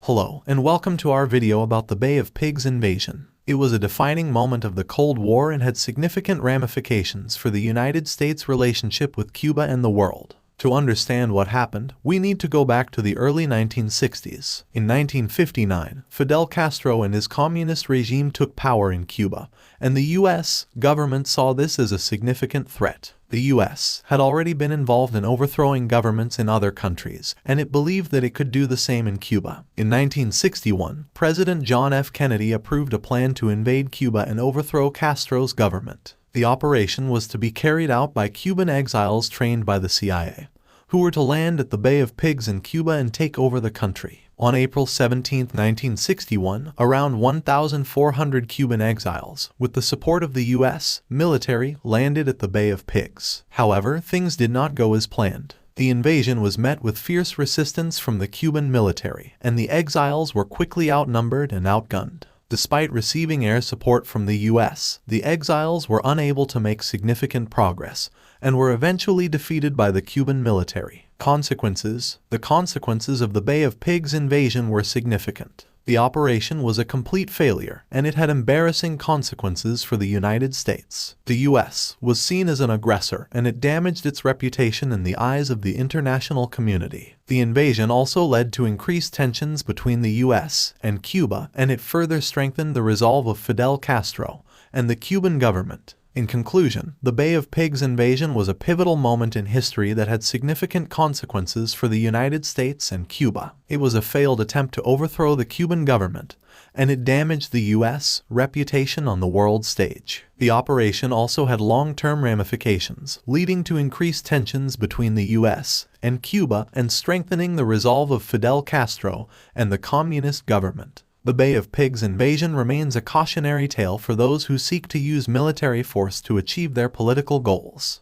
Hello, and welcome to our video about the Bay of Pigs invasion. It was a defining moment of the Cold War and had significant ramifications for the United States' relationship with Cuba and the world. To understand what happened, we need to go back to the early 1960s. In 1959, Fidel Castro and his communist regime took power in Cuba, and the U.S. government saw this as a significant threat. The U.S. had already been involved in overthrowing governments in other countries, and it believed that it could do the same in Cuba. In 1961, President John F. Kennedy approved a plan to invade Cuba and overthrow Castro's government. The operation was to be carried out by Cuban exiles trained by the CIA, who were to land at the Bay of Pigs in Cuba and take over the country. On April 17, 1961, around 1,400 Cuban exiles, with the support of the U.S. military, landed at the Bay of Pigs. However, things did not go as planned. The invasion was met with fierce resistance from the Cuban military, and the exiles were quickly outnumbered and outgunned. Despite receiving air support from the U.S., the exiles were unable to make significant progress and were eventually defeated by the Cuban military. The consequences of the Bay of Pigs invasion were significant. The operation was a complete failure, and it had embarrassing consequences for the United States. The U.S. was seen as an aggressor, and it damaged its reputation in the eyes of the international community. The invasion also led to increased tensions between the U.S. and Cuba, and it further strengthened the resolve of Fidel Castro and the Cuban government. In conclusion, the Bay of Pigs invasion was a pivotal moment in history that had significant consequences for the United States and Cuba. It was a failed attempt to overthrow the Cuban government, and it damaged the U.S. reputation on the world stage. The operation also had long-term ramifications, leading to increased tensions between the U.S. and Cuba and strengthening the resolve of Fidel Castro and the communist government. The Bay of Pigs invasion remains a cautionary tale for those who seek to use military force to achieve their political goals.